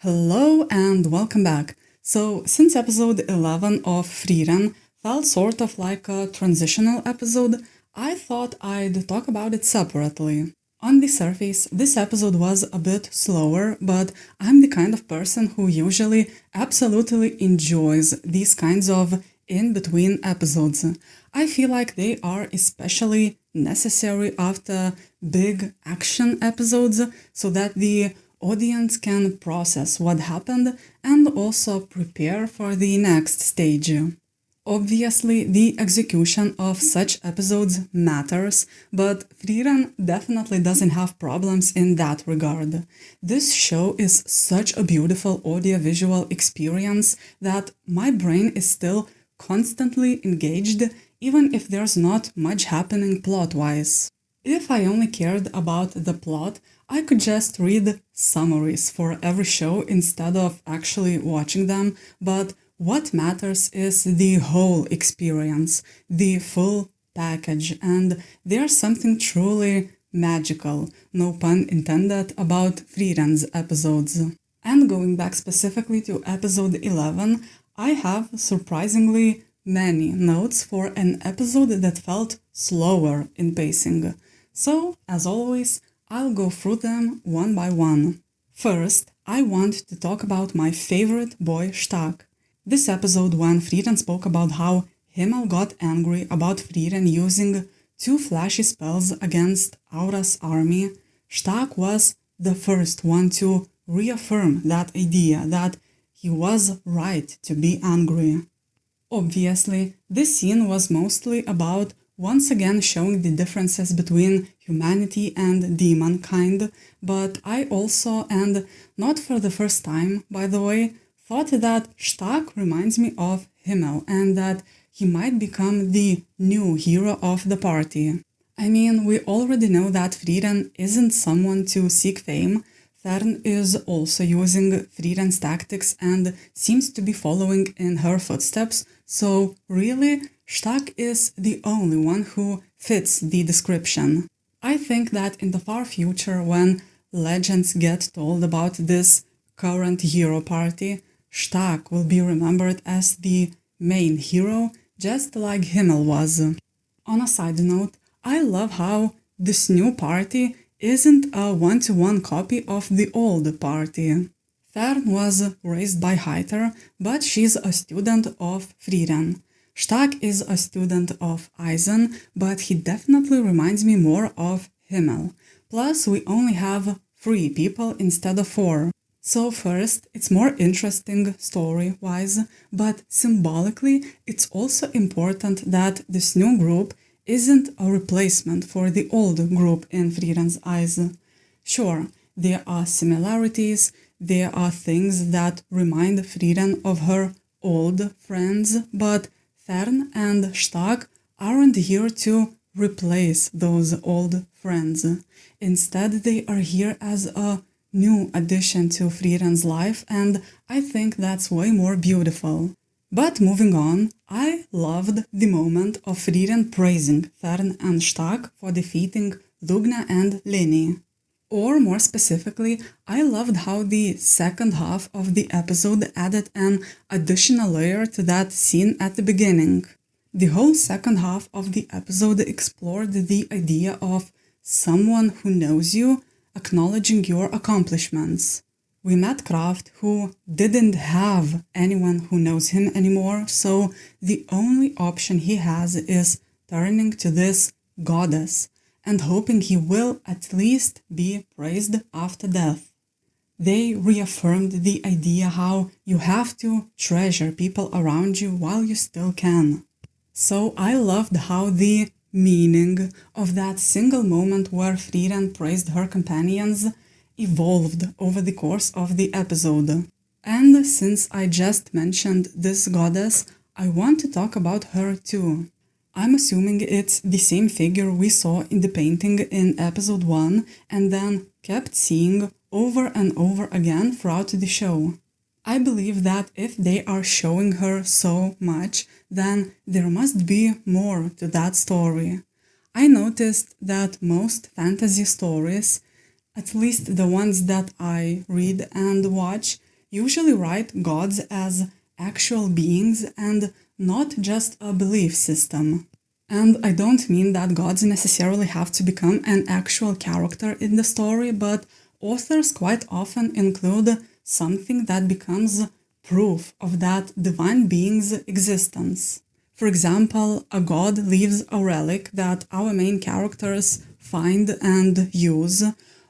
Hello and welcome back. So, since episode 11 of Frieren felt sort of like a transitional episode, I thought I'd talk about it separately. On the surface, this episode was a bit slower, but I'm the kind of person who usually absolutely enjoys these kinds of in between episodes. I feel like they are especially necessary after big action episodes so that the audience can process what happened and also prepare for the next stage. Obviously, the execution of such episodes matters, but Frieren definitely doesn't have problems in that regard. This show is such a beautiful audiovisual experience that my brain is still constantly engaged, even if there's not much happening plot-wise. If I only cared about the plot, I could just read summaries for every show instead of actually watching them, but what matters is the whole experience, the full package, and there's something truly magical, no pun intended, about Frieren's episodes. And going back specifically to episode 11, I have surprisingly many notes for an episode that felt slower in pacing. So, as always, I'll go through them one by one. First, I want to talk about my favorite boy Stark. This episode when Frieren spoke about how Himmel got angry about Frieren using two flashy spells against Aura's army, Stark was the first one to reaffirm that idea that he was right to be angry. Obviously, this scene was mostly about once again showing the differences between humanity and demonkind, but I also, and not for the first time, by the way, thought that Stark reminds me of Himmel and that he might become the new hero of the party. I mean, we already know that Frieren isn't someone to seek fame. Fern is also using Frieren's tactics and seems to be following in her footsteps, so really, Stark is the only one who fits the description. I think that in the far future, when legends get told about this current hero party, Stark will be remembered as the main hero, just like Himmel was. On a side note, I love how this new party isn't a one-to-one copy of the old party. Fern was raised by Heiter, but she's a student of Frieren. Stark is a student of Eisen, but he definitely reminds me more of Himmel. Plus, we only have 3 people instead of 4. So first, it's more interesting story-wise, but symbolically, it's also important that this new group isn't a replacement for the old group in Frieren's eyes. Sure, there are similarities, there are things that remind Frieren of her old friends, but Fern and Stark aren't here to replace those old friends. Instead, they are here as a new addition to Frieren's life, and I think that's way more beautiful. But moving on, I loved the moment of Frieren praising Fern and Stark for defeating Lugna and Lini. Or more specifically, I loved how the second half of the episode added an additional layer to that scene at the beginning. The whole second half of the episode explored the idea of someone who knows you acknowledging your accomplishments. We met Kraft, who didn't have anyone who knows him anymore, so the only option he has is turning to this goddess and hoping he will at least be praised after death. They reaffirmed the idea how you have to treasure people around you while you still can. So I loved how the meaning of that single moment where Frieren praised her companions evolved over the course of the episode. And since I just mentioned this goddess, I want to talk about her too. I'm assuming it's the same figure we saw in the painting in episode 1 and then kept seeing over and over again throughout the show. I believe that if they are showing her so much, then there must be more to that story. I noticed that most fantasy stories, at least the ones that I read and watch, usually write gods as actual beings and not just a belief system. And I don't mean that gods necessarily have to become an actual character in the story, but authors quite often include something that becomes proof of that divine being's existence. For example, a god leaves a relic that our main characters find and use,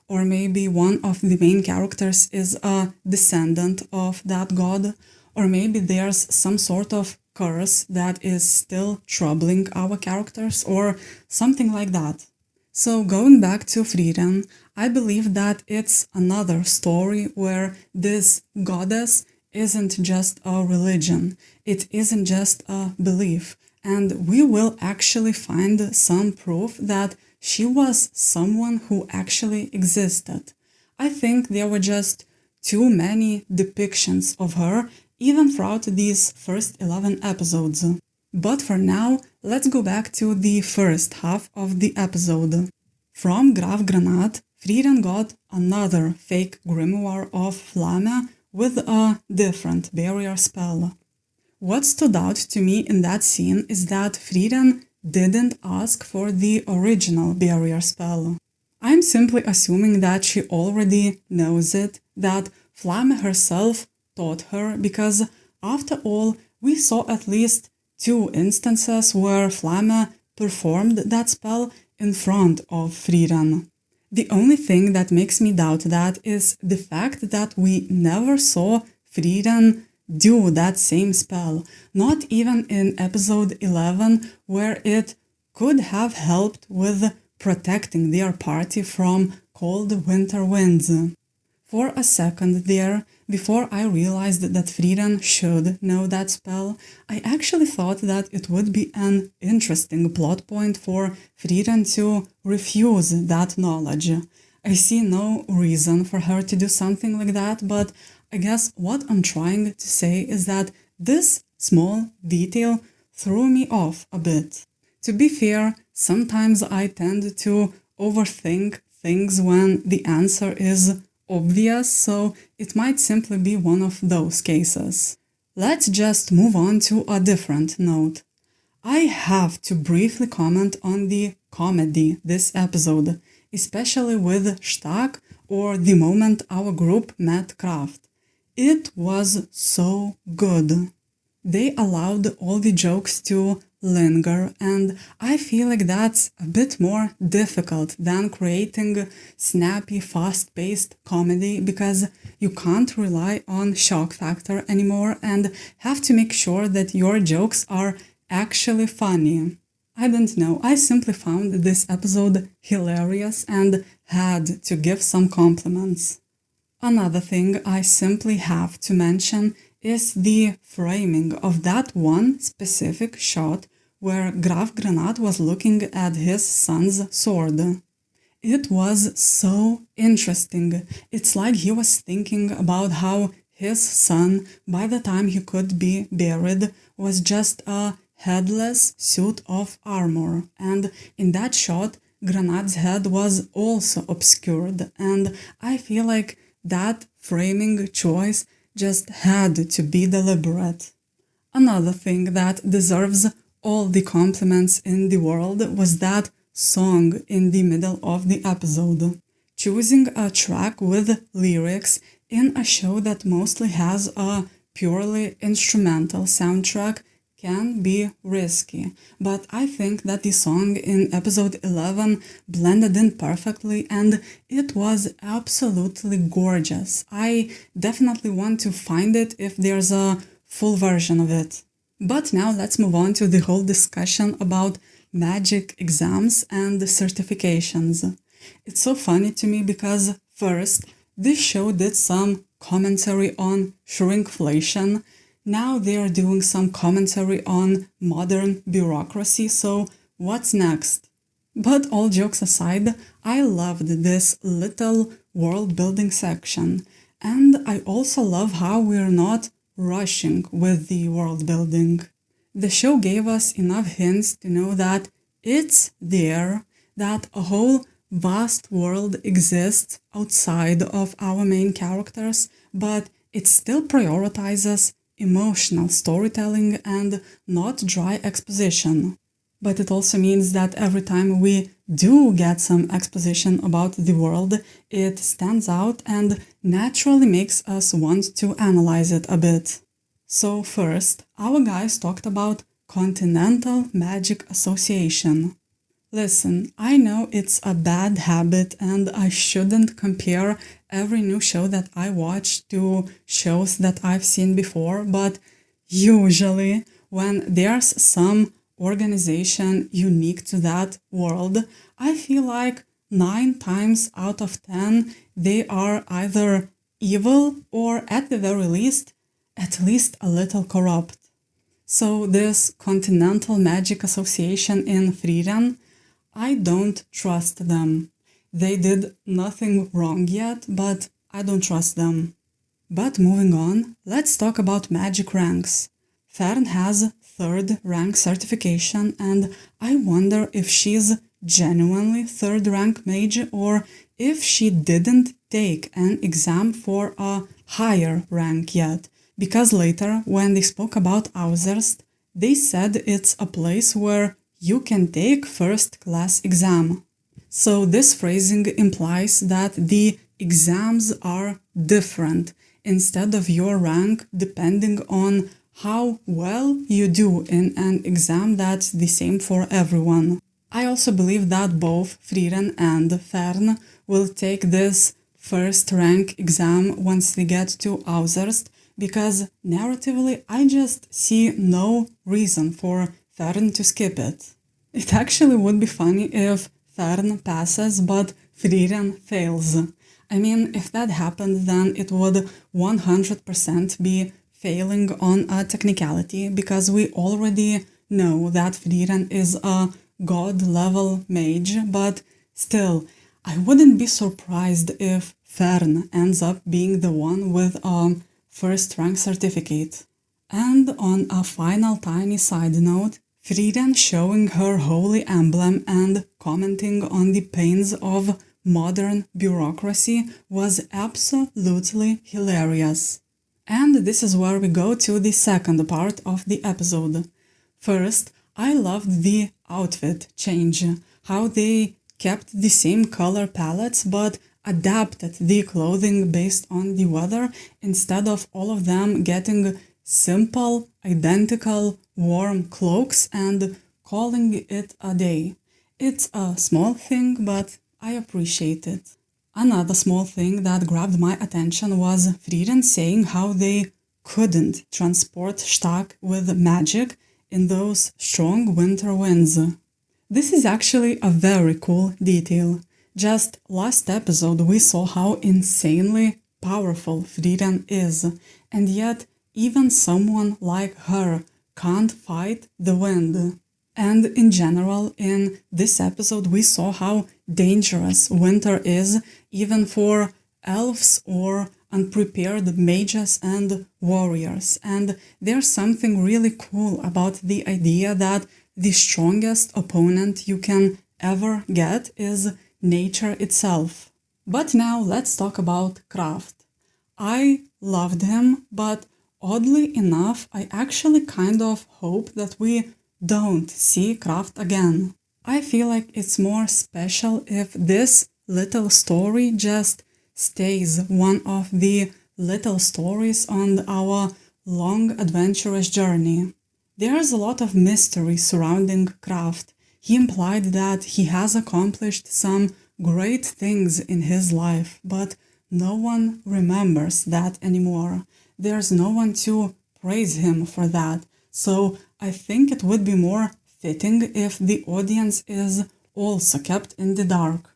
or maybe one of the main characters is a descendant of that god, or maybe there's some sort of curse that is still troubling our characters, or something like that. So going back to Frieren, I believe that it's another story where this goddess isn't just a religion, it isn't just a belief, and we will actually find some proof that she was someone who actually existed. I think there were just too many depictions of her, even throughout these first 11 episodes. But for now, let's go back to the first half of the episode. From Graf Granat, Frieren got another fake grimoire of Flamme with a different barrier spell. What stood out to me in that scene is that Frieren didn't ask for the original barrier spell. I'm simply assuming that she already knows it, that Flamme herself taught her, because after all, we saw at least 2 instances where Flamme performed that spell in front of Frieren. The only thing that makes me doubt that is the fact that we never saw Frieren do that same spell, not even in episode 11, where it could have helped with protecting their party from cold winter winds. For a second there, before I realized that Frieren should know that spell, I actually thought that it would be an interesting plot point for Frieren to refuse that knowledge. I see no reason for her to do something like that, but I guess what I'm trying to say is that this small detail threw me off a bit. To be fair, sometimes I tend to overthink things when the answer is obvious, so it might simply be one of those cases. Let's just move on to a different note. I have to briefly comment on the comedy this episode, especially with Stark or the moment our group met Kraft. It was so good. They allowed all the jokes to linger, and I feel like that's a bit more difficult than creating snappy, fast-paced comedy, because you can't rely on shock factor anymore and have to make sure that your jokes are actually funny. I don't know, I simply found this episode hilarious and had to give some compliments. Another thing I simply have to mention is the framing of that one specific shot where Graf Granat was looking at his son's sword. It was so interesting. It's like he was thinking about how his son, by the time he could be buried, was just a headless suit of armor. And in that shot, Granat's head was also obscured. And I feel like that framing choice just had to be deliberate. Another thing that deserves all the compliments in the world was that song in the middle of the episode. Choosing a track with lyrics in a show that mostly has a purely instrumental soundtrack can be risky, but I think that the song in episode 11 blended in perfectly and it was absolutely gorgeous. I definitely want to find it if there's a full version of it. But now let's move on to the whole discussion about magic exams and certifications. It's so funny to me because first, this show did some commentary on shrinkflation. Now they are doing some commentary on modern bureaucracy, so what's next? But all jokes aside, I loved this little world-building section, and I also love how we're not rushing with the world-building. The show gave us enough hints to know that it's there, that a whole vast world exists outside of our main characters, but It still prioritizes emotional storytelling and not dry exposition. But it also means that every time we do get some exposition about the world, it stands out and naturally makes us want to analyze it a bit. So first, our guys talked about Continental Magic Association. Listen, I know it's a bad habit and I shouldn't compare every new show that I watch to shows that I've seen before, but usually when there's some organization unique to that world, I feel like 9 times out of 10 they are either evil or at the very least, at least a little corrupt. So this Continental Magic Association in Frieren, I don't trust them. They did nothing wrong yet, but I don't trust them. But moving on, let's talk about magic ranks. Fern has 3rd rank certification and I wonder if she's genuinely 3rd rank mage or if she didn't take an exam for a higher rank yet. Because later, when they spoke about Auserst, they said it's a place where you can take 1st class exam. So this phrasing implies that the exams are different instead of your rank depending on how well you do in an exam that's the same for everyone. I also believe that both Frieren and Fern will take this 1st rank exam once they get to Auserst because narratively I just see no reason for Fern to skip it. It actually would be funny if Fern passes but Frieren fails. I mean, if that happened, then it would 100% be failing on a technicality because we already know that Frieren is a god-level mage, but still, I wouldn't be surprised if Fern ends up being the one with a 1st rank certificate. And on a final tiny side note, Frieren showing her holy emblem and commenting on the pains of modern bureaucracy was absolutely hilarious. And this is where we go to the second part of the episode. First, I loved the outfit change, how they kept the same color palettes but adapted the clothing based on the weather instead of all of them getting simple, identical, warm cloaks and calling it a day. It's a small thing, but I appreciate it. Another small thing that grabbed my attention was Frieren saying how they couldn't transport Stark with magic in those strong winter winds. This is actually a very cool detail. Just last episode we saw how insanely powerful Frieren is, and yet even someone like her can't fight the wind. And in general, in this episode, we saw how dangerous winter is, even for elves or unprepared mages and warriors. And there's something really cool about the idea that the strongest opponent you can ever get is nature itself. But now let's talk about Kraft. I loved him, but oddly enough, I actually kind of hope that we don't see Kraft again. I feel like it's more special if this little story just stays one of the little stories on our long adventurous journey. There's a lot of mystery surrounding Kraft. He implied that he has accomplished some great things in his life, but no one remembers that anymore. There's no one to praise him for that. So I think it would be more fitting if the audience is also kept in the dark.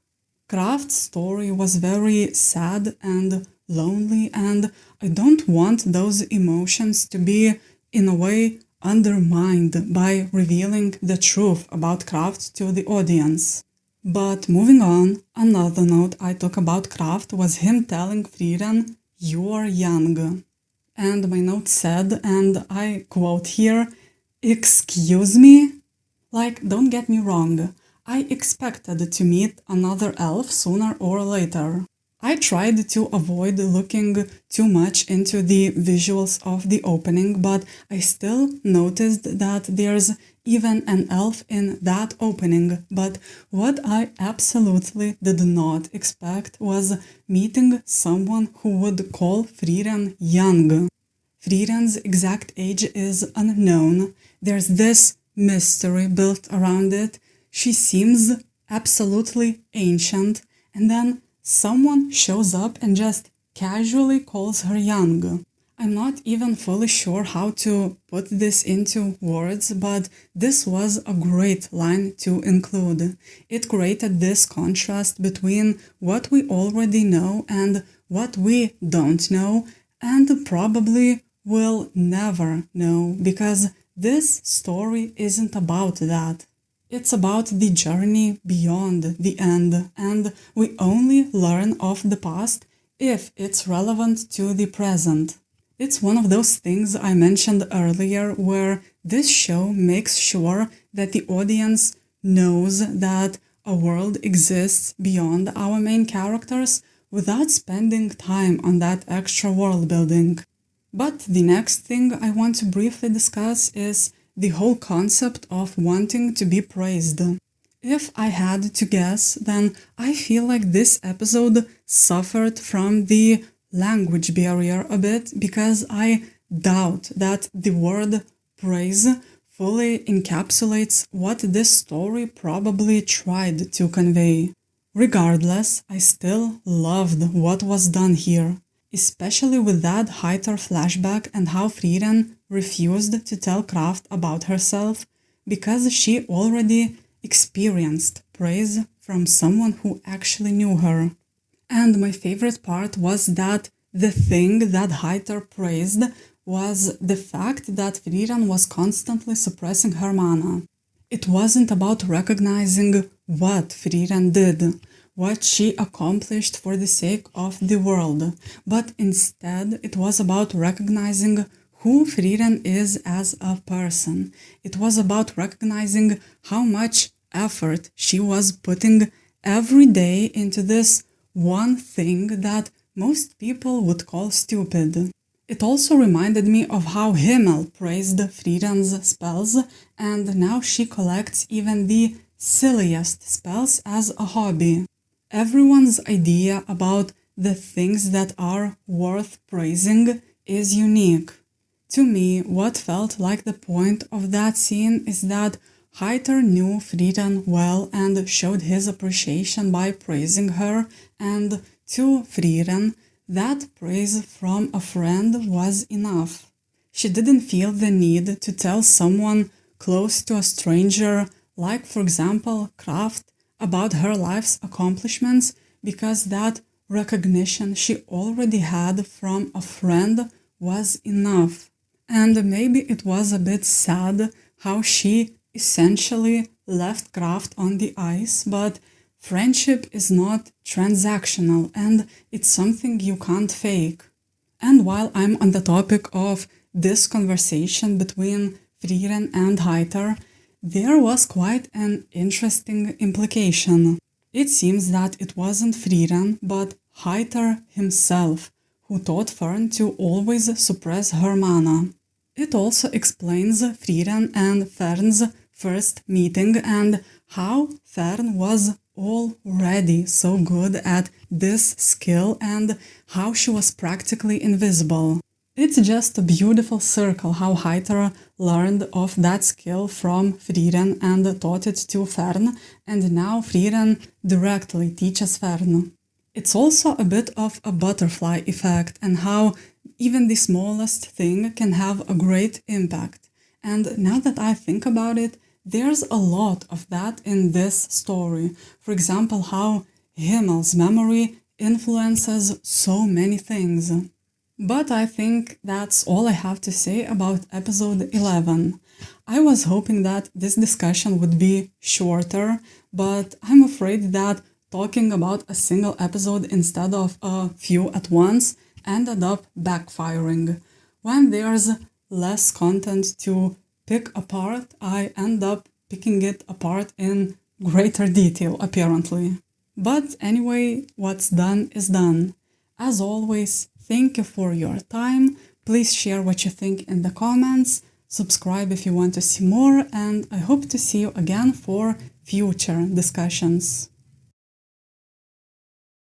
Kraft's story was very sad and lonely, and I don't want those emotions to be, in a way, undermined by revealing the truth about Kraft to the audience. But moving on, another note I took about Kraft was him telling Frieren, "You are young." And my note said, and I quote here, "Excuse me?" Like, don't get me wrong, I expected to meet another elf sooner or later. I tried to avoid looking too much into the visuals of the opening, but I still noticed that there's even an elf in that opening. But what I absolutely did not expect was meeting someone who would call Frieren young. Frieren's exact age is unknown. There's this mystery built around it. She seems absolutely ancient, and then someone shows up and just casually calls her young. I'm not even fully sure how to put this into words, but this was a great line to include. It created this contrast between what we already know and what we don't know, and probably will never know, because this story isn't about that. It's about the journey beyond the end, and we only learn of the past if it's relevant to the present. It's one of those things I mentioned earlier where this show makes sure that the audience knows that a world exists beyond our main characters without spending time on that extra world building. But the next thing I want to briefly discuss is the whole concept of wanting to be praised. If I had to guess, then I feel like this episode suffered from the language barrier a bit, because I doubt that the word praise fully encapsulates what this story probably tried to convey. Regardless, I still loved what was done here, especially with that Heiter flashback and how Frieren refused to tell Kraft about herself because she already experienced praise from someone who actually knew her. And my favorite part was that the thing that Heiter praised was the fact that Frieren was constantly suppressing her mana. It wasn't about recognizing what Frieren did, what she accomplished for the sake of the world, but instead it was about recognizing who Frieren is as a person. It was about recognizing how much effort she was putting every day into this one thing that most people would call stupid. It also reminded me of how Himmel praised Frieren's spells, and now she collects even the silliest spells as a hobby. Everyone's idea about the things that are worth praising is unique. To me, what felt like the point of that scene is that Heiter knew Frieren well and showed his appreciation by praising her, and to Frieren, that praise from a friend was enough. She didn't feel the need to tell someone close to a stranger, like for example Kraft, about her life's accomplishments, because that recognition she already had from a friend was enough. And maybe it was a bit sad how she essentially left Kraft on the ice, but friendship is not transactional and it's something you can't fake. And while I'm on the topic of this conversation between Frieren and Heiter, there was quite an interesting implication. It seems that it wasn't Frieren, but Heiter himself who taught Fern to always suppress her mana. It also explains Frieren and Fern's first meeting and how Fern was already so good at this skill and how she was practically invisible. It's just a beautiful circle how Heiter learned of that skill from Frieren and taught it to Fern, and now Frieren directly teaches Fern. It's also a bit of a butterfly effect and how even the smallest thing can have a great impact. And now that I think about it, there's a lot of that in this story. For example, how Himmel's memory influences so many things. But I think that's all I have to say about episode 11. I was hoping that this discussion would be shorter, but I'm afraid that talking about a single episode instead of a few at once ended up backfiring. When there's less content to pick apart, I end up picking it apart in greater detail, apparently. But anyway, what's done is done. As always, thank you for your time. Please share what you think in the comments. Subscribe if you want to see more, and I hope to see you again for future discussions.